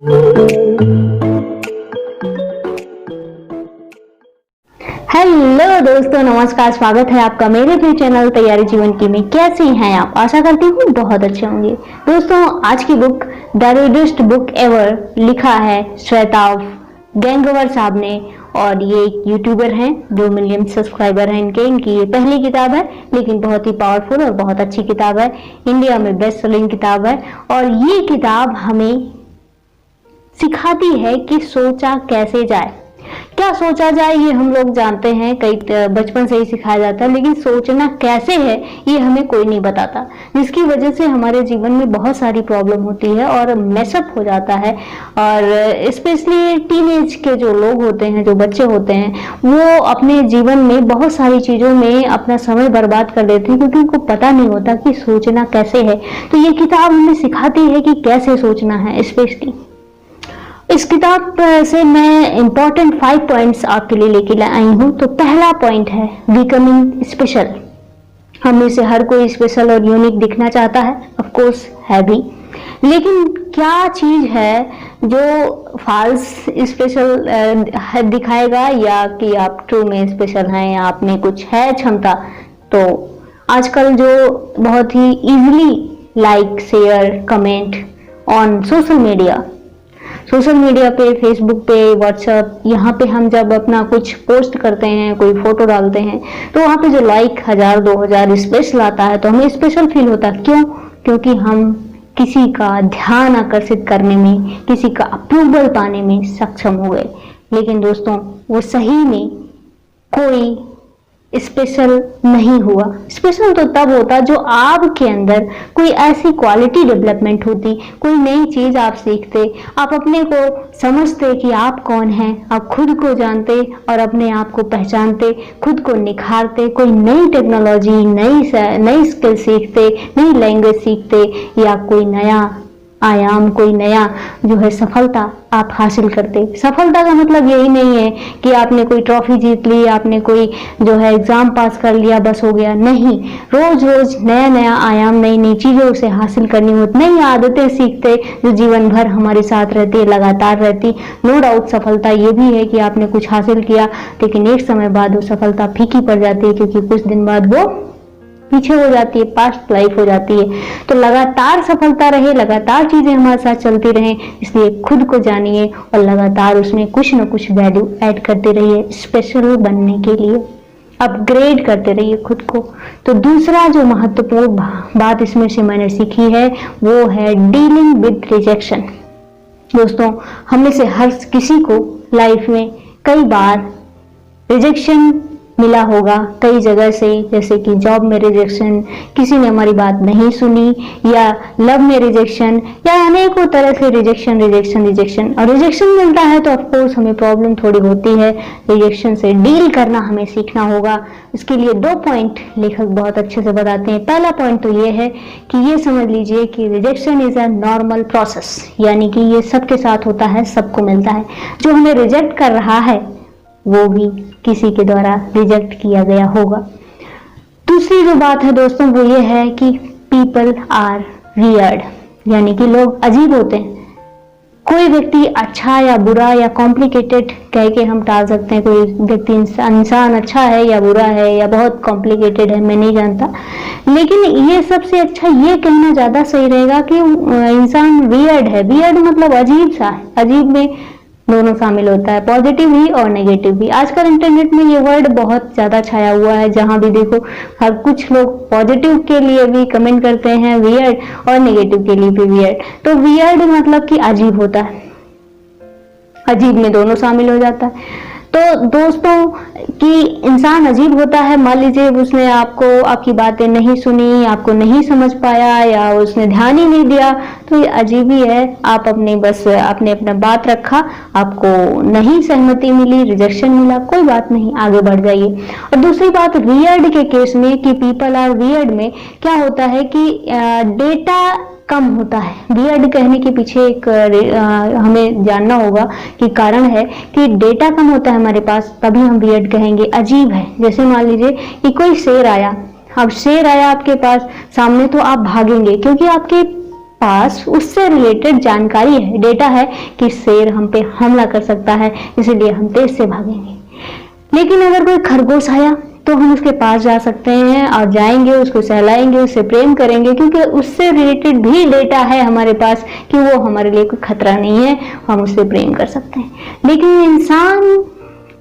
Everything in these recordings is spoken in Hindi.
हेलो दोस्तों, नमस्कार। स्वागत है आपका मेरे भी चैनल तैयारी जीवन की में। कैसे हैं आप? आशा करती हूँ बहुत अच्छे होंगे। दोस्तों, आज की book the reddest book ever लिखा है श्वेताव गैंगवर साहब ने, और ये एक यूट्यूबर हैं, 2 मिलियन सब्सक्राइबर हैं इनकी ये पहली किताब है, लेकिन बहुत ही पावरफुल और बहुत अच्छी किताब है। इंडिया में बेस्ट सेलिंग किताब है, और ये किताब हमें सिखाती है कि सोचा कैसे जाए। क्या सोचा जाए ये हम लोग जानते हैं, कई बचपन से ही सिखाया जाता है, लेकिन सोचना कैसे है ये हमें कोई नहीं बताता, जिसकी वजह से हमारे जीवन में बहुत सारी प्रॉब्लम होती है और मेसअप हो जाता है। और स्पेशली टीनेज के जो लोग होते हैं, जो बच्चे होते हैं, वो अपने जीवन में बहुत सारी चीजों में अपना समय बर्बाद कर देते हैं, क्योंकि उनको पता नहीं होता कि सोचना कैसे है। तो ये किताब हमें सिखाती है कि कैसे सोचना है। स्पेशली इस किताब से मैं इंपॉर्टेंट 5 पॉइंट्स आपके लिए लेके आई हूँ। तो पहला पॉइंट है बिकमिंग स्पेशल। हम में से हर कोई स्पेशल और यूनिक दिखना चाहता है, ऑफ कोर्स है भी, लेकिन क्या चीज है जो फॉल्स स्पेशल दिखाएगा, या कि आप ट्रू में स्पेशल हैं, या आप में कुछ है क्षमता। तो आजकल जो बहुत ही easily like, share, comment on social media पे, फेसबुक पे, व्हाट्सएप, यहाँ पे हम जब अपना कुछ पोस्ट करते हैं, कोई फोटो डालते हैं, तो वहाँ पे जो लाइक 1000 2000 स्पेशल आता है, तो हमें स्पेशल फील होता है। क्यों? क्योंकि हम किसी का ध्यान आकर्षित करने में, किसी का अप्रूवल पाने में सक्षम हो गए। लेकिन दोस्तों, वो सही में कोई स्पेशल नहीं हुआ। स्पेशल तो तब होता जो आपके अंदर कोई ऐसी क्वालिटी डेवलपमेंट होती, कोई नई चीज आप सीखते, आप अपने को समझते कि आप कौन हैं, आप खुद को जानते और अपने आप को पहचानते, खुद को निखारते, कोई नई टेक्नोलॉजी, नई स्किल सीखते, नई लैंग्वेज सीखते, या कोई नया आयाम, कोई नया जो है सफलता आप हासिल करते। सफलता का मतलब यही नहीं है कि आपने कोई ट्रॉफी जीत ली, आपने कोई जो है एग्जाम पास कर लिया, बस हो गया। नहीं, रोज रोज नया नया आयाम, नई नई चीजों से हासिल करनी होती, नई आदतें सीखते जो जीवन भर हमारे साथ रहती है, लगातार रहती। नो डाउट सफलता ये भी है कि आपने कुछ हासिल किया, लेकिन एक समय बाद वो सफलता फीकी पड़ जाती है, क्योंकि कुछ दिन बाद वो पीछे हो जाती है, पास्ट लाइफ हो जाती है। तो लगातार सफलता रहे, लगातार चीजें हमारे साथ चलती रहें, इसलिए खुद को जानिए और लगातार उसमें कुछ न कुछ वैल्यू ऐड करते रहिए, स्पेशल बनने के लिए अपग्रेड करते रहिए खुद को। तो दूसरा जो महत्वपूर्ण बात इसमें से मैंने सीखी है, वो है डीलिंग विद रिजेक्शन। दोस्तों, हमें से हर किसी को लाइफ में कई बार रिजेक्शन मिला होगा, कई जगह से, जैसे कि जॉब में रिजेक्शन, किसी ने हमारी बात नहीं सुनी, या लव में रिजेक्शन, या अनेकों तरह से रिजेक्शन। और रिजेक्शन मिलता है तो ऑफकोर्स हमें प्रॉब्लम थोड़ी होती है। रिजेक्शन से डील करना हमें सीखना होगा। इसके लिए 2 पॉइंट लेखक बहुत अच्छे से बताते हैं। पहला पॉइंट तो ये है कि ये समझ लीजिए कि rejection is a normal process, यानी कि ये सबके साथ होता है, सबको मिलता है। जो हमें रिजेक्ट कर रहा है वो भी किसी के द्वारा रिजेक्ट किया गया होगा। दूसरी जो बात है दोस्तों, वो ये है कि पीपल आर वियर्ड, यानी कि लोग अजीब होते हैं। कोई व्यक्ति अच्छा या बुरा या कॉम्प्लिकेटेड कह के हम टाल सकते हैं। कोई व्यक्ति इंसान अच्छा है या बुरा है या बहुत कॉम्प्लिकेटेड है, मैं नहीं जानता, लेकिन ये सबसे अच्छा ये कहना ज्यादा सही रहेगा कि इंसान वियर्ड है। वियर्ड मतलब अजीब सा है। अजीब में दोनों शामिल होता है, पॉजिटिव भी और नेगेटिव भी। आजकल इंटरनेट में ये वर्ड बहुत ज्यादा छाया हुआ है, जहां भी देखो हर कुछ लोग पॉजिटिव के लिए भी कमेंट करते हैं वियर्ड, और नेगेटिव के लिए भी वियर्ड। तो वियर्ड मतलब कि अजीब होता है, अजीब में दोनों शामिल हो जाता है। तो दोस्तों, कि इंसान अजीब होता है, मान लीजिए उसने आपकी बातें नहीं सुनी, आपको नहीं समझ पाया, या उसने ध्यान ही नहीं दिया, तो ये अजीब ही है। आप आपने अपना बात रखा, आपको नहीं सहमति मिली, रिजेक्शन मिला, कोई बात नहीं, आगे बढ़ जाइए। और दूसरी बात, वियर्ड के केस में कि पीपल आर वियर्ड में क्या होता है कि डेटा कम होता है। वियर्ड कहने के पीछे एक हमें जानना होगा कि कारण है कि डेटा कम होता है हमारे पास, तभी हम वियर्ड कहेंगे। अजीब है, जैसे मान लीजिए कि कोई शेर आया, अब शेर आया आपके पास सामने, तो आप भागेंगे, क्योंकि आपके पास उससे रिलेटेड जानकारी है, डेटा है कि शेर हम पे हमला कर सकता है, इसीलिए हम तेज से भागेंगे। लेकिन अगर कोई खरगोश आया तो हम उसके पास जा सकते हैं और जाएंगे, उसको सहलाएंगे, उससे प्रेम करेंगे, क्योंकि उससे रिलेटेड भी डेटा है हमारे पास कि वो हमारे लिए कोई खतरा नहीं है, हम उससे प्रेम कर सकते हैं। लेकिन इंसान,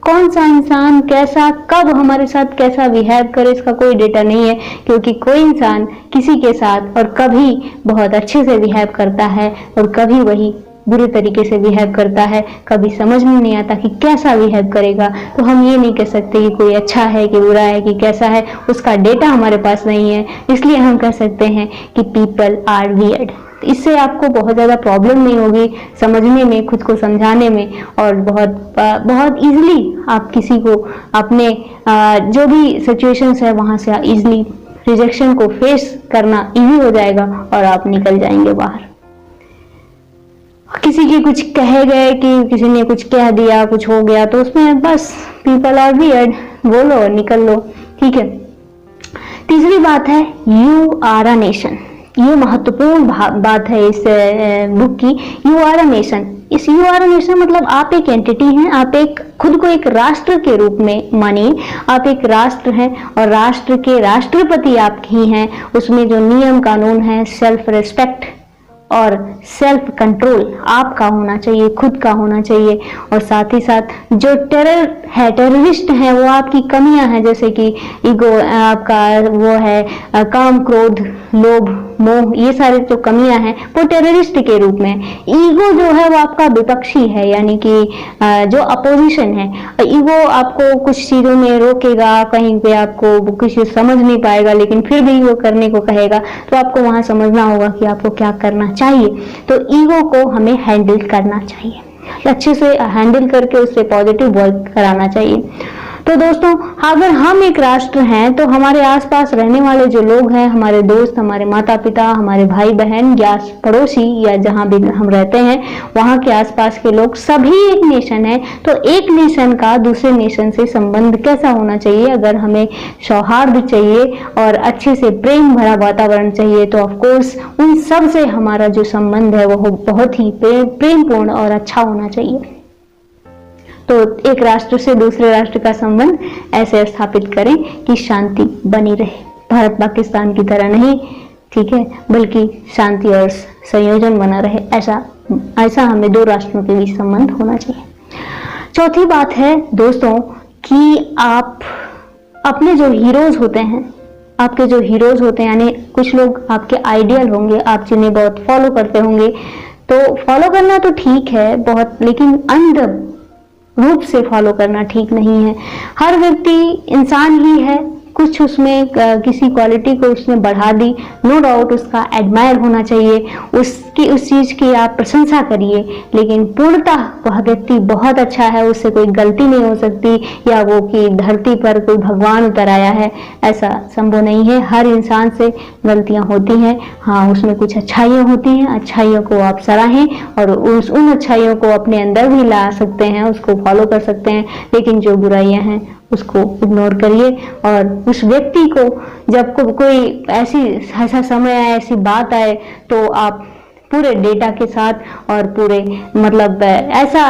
कौन सा इंसान कैसा कब हमारे साथ कैसा बिहेव करे, इसका कोई डेटा नहीं है, क्योंकि कोई इंसान किसी के साथ और कभी बहुत अच्छे से बिहेव करता है और कभी वही बुरे तरीके से बिहेव करता है, कभी समझ में नहीं आता कि कैसा बिहेव करेगा। तो हम ये नहीं कह सकते कि कोई अच्छा है कि बुरा है कि कैसा है, उसका डेटा हमारे पास नहीं है, इसलिए हम कह सकते हैं कि पीपल आर वियर्ड। इससे आपको बहुत ज़्यादा प्रॉब्लम नहीं होगी समझने में, खुद को समझाने में, और बहुत इजीली आप किसी को अपने जो भी सिचुएशंस है वहाँ से इजीली रिजेक्शन को फेस करना इजी हो जाएगा और आप निकल जाएंगे बाहर। किसी के कुछ कहे गए कि किसी ने कुछ कह दिया, कुछ हो गया, तो उसमें बस पीपल आर वियर्ड बोलो और निकल लो, ठीक है। तीसरी बात है यू आर अ नेशन। ये महत्वपूर्ण बात है इस बुक की। यू आर अ नेशन, इस यू आर अ नेशन मतलब आप एक एंटिटी हैं, आप एक खुद को एक राष्ट्र के रूप में मानिए, आप एक राष्ट्र हैं और राष्ट्र के राष्ट्रपति आप ही हैं। उसमें जो नियम कानून है, सेल्फ रिस्पेक्ट और सेल्फ कंट्रोल आपका होना चाहिए, खुद का होना चाहिए। और साथ ही साथ जो टेररिस्ट हैं वो आपकी कमियां हैं, जैसे कि ईगो आपका वो है, काम क्रोध लोभ मोह, ये सारे जो कमियां हैं वो टेररिस्ट के रूप में। ईगो जो है वो आपका विपक्षी है, यानी कि जो अपोजिशन है। ईगो आपको कुछ चीजों में रोकेगा, कहीं पे आपको कुछ समझ नहीं पाएगा, लेकिन फिर भी वो करने को कहेगा, तो आपको वहां समझना होगा कि आपको क्या करना चाहिए। तो ईगो को हमें हैंडल करना चाहिए, अच्छे से हैंडल करके उससे पॉजिटिव वर्क कराना चाहिए। तो दोस्तों, अगर हम एक राष्ट्र हैं तो हमारे आसपास रहने वाले जो लोग हैं, हमारे दोस्त, हमारे माता पिता, हमारे भाई बहन या पड़ोसी या जहां भी हम रहते हैं वहां के आसपास के लोग सभी एक नेशन है। तो एक नेशन का दूसरे नेशन से संबंध कैसा होना चाहिए? अगर हमें सौहार्द चाहिए और अच्छे से प्रेम भरा वातावरण चाहिए तो ऑफकोर्स उन सब से हमारा जो संबंध है वो बहुत ही प्रेमपूर्ण और अच्छा होना चाहिए। तो एक राष्ट्र से दूसरे राष्ट्र का संबंध ऐसे स्थापित करें कि शांति बनी रहे, भारत पाकिस्तान की तरह नहीं, ठीक है, बल्कि शांति और संयोजन बना रहे। ऐसा हमें दो राष्ट्रों के बीच संबंध होना चाहिए। चौथी बात है दोस्तों कि आप अपने जो हीरोज होते हैं, आपके जो हीरोज होते हैं, यानी कुछ लोग आपके आइडियल होंगे, आप जिन्हें बहुत फॉलो करते होंगे, तो फॉलो करना तो ठीक है बहुत, लेकिन अंध रूप से फॉलो करना ठीक नहीं है। हर व्यक्ति इंसान ही है, कुछ उसमें किसी क्वालिटी को उसने बढ़ा दी, नो डाउट उसका एडमायर होना चाहिए, उसकी उस चीज की आप प्रशंसा करिए, लेकिन पूर्णतः वह व्यक्ति बहुत अच्छा है, उससे कोई गलती नहीं हो सकती, या वो कि धरती पर कोई भगवान उतर आया है, ऐसा संभव नहीं है। हर इंसान से गलतियां होती हैं, हाँ उसमें कुछ अच्छाइयां होती हैं, अच्छाइयों को आप सराहें और उन अच्छाइयों को अपने अंदर भी ला सकते हैं, उसको फॉलो कर सकते हैं। लेकिन जो बुराइयां हैं उसको इग्नोर करिए, और उस व्यक्ति को जब कोई ऐसा समय आए, ऐसी बात आए, तो आप पूरे डेटा के साथ और पूरे मतलब ऐसा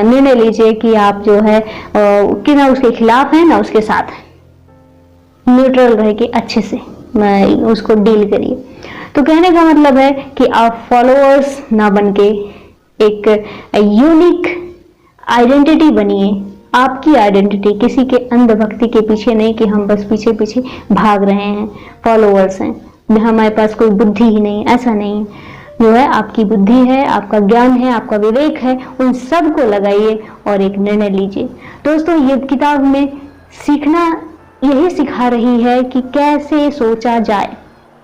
निर्णय लीजिए कि आप जो है कि ना उसके खिलाफ है ना उसके साथ है, न्यूट्रल रह के अच्छे से उसको डील करिए। तो कहने का मतलब है कि आप फॉलोअर्स ना बनके एक यूनिक आइडेंटिटी बनिए। आपकी आइडेंटिटी, किसी के अंधभक्ति के पीछे नहीं कि हम बस पीछे पीछे भाग रहे हैं, फॉलोअर्स हैं, हमारे पास कोई बुद्धि ही नहीं, ऐसा नहीं। जो है आपकी बुद्धि है, आपका ज्ञान है, आपका विवेक है, उन सब को लगाइए और एक निर्णय लीजिए। दोस्तों, ये किताब में सीखना यही सिखा रही है कि कैसे सोचा जाए,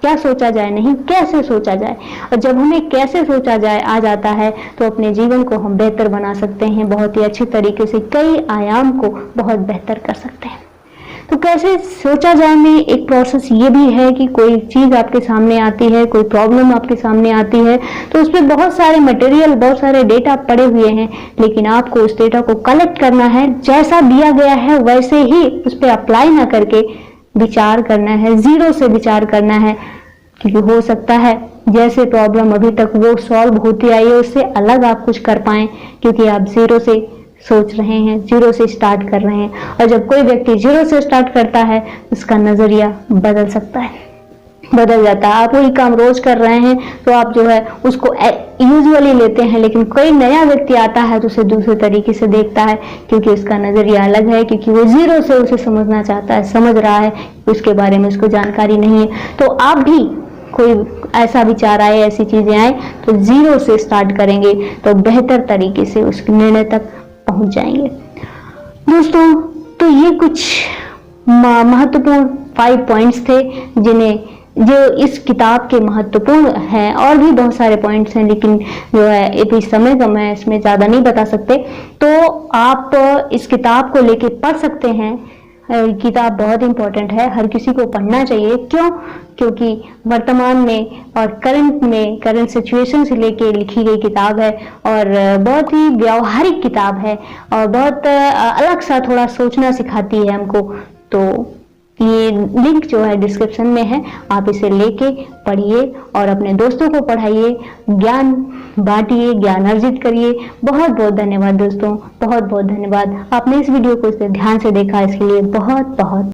क्या सोचा जाए नहीं, कैसे सोचा जाए। और जब हमें कैसे सोचा जाए आ जाता है तो अपने जीवन को हम बेहतर बना सकते हैं, बहुत ही अच्छे तरीके से कई आयाम को बहुत बेहतर कर सकते हैं। तो कैसे सोचा जाए में एक प्रोसेस ये भी है कि कोई चीज आपके सामने आती है, कोई प्रॉब्लम आपके सामने आती है, तो उसमें बहुत सारे मटेरियल, बहुत सारे डेटा पड़े हुए हैं, लेकिन आपको उस डेटा को कलेक्ट करना है, जैसा दिया गया है वैसे ही उस पर अप्लाई ना करके विचार करना है, जीरो से विचार करना है, क्योंकि हो सकता है जैसे प्रॉब्लम अभी तक वो सॉल्व होती आई है उससे अलग आप कुछ कर पाएं, क्योंकि आप जीरो से सोच रहे हैं, जीरो से स्टार्ट कर रहे हैं। और जब कोई व्यक्ति जीरो से स्टार्ट करता है उसका नजरिया बदल सकता है, बदल जाता है। आप वही काम रोज कर रहे हैं तो आप जो है उसको यूजुअली लेते हैं, लेकिन कोई नया व्यक्ति आता है तो उसे दूसरे तरीके से देखता है, क्योंकि उसका नजरिया अलग है, क्योंकि वो जीरो से उसे समझना चाहता है, समझ रहा है, उसके बारे में उसको जानकारी नहीं है। तो आप भी कोई ऐसा विचार आए, ऐसी चीजें आए तो जीरो से स्टार्ट करेंगे तो बेहतर तरीके से उस निर्णय तक पहुंच जाएंगे। दोस्तों, तो ये कुछ महत्वपूर्ण 5 पॉइंट्स थे जो इस किताब के महत्वपूर्ण हैं। और भी बहुत सारे पॉइंट्स हैं, लेकिन जो है इतनी समय कम है, इसमें ज़्यादा नहीं बता सकते। तो आप इस किताब को लेके पढ़ सकते हैं। किताब बहुत इंपॉर्टेंट है, हर किसी को पढ़ना चाहिए। क्यों? क्योंकि वर्तमान में और करंट सिचुएशन से लेके लिखी गई किताब है, और बहुत ही व्यावहारिक किताब है, और बहुत अलग सा थोड़ा सोचना सिखाती है हमको। तो ये लिंक जो है डिस्क्रिप्शन में है, आप इसे लेके पढ़िए और अपने दोस्तों को पढ़ाइए, ज्ञान बांटिए, ज्ञान अर्जित करिए। बहुत बहुत धन्यवाद दोस्तों, बहुत बहुत धन्यवाद। आपने इस वीडियो को इस ध्यान से देखा, इसके लिए बहुत बहुत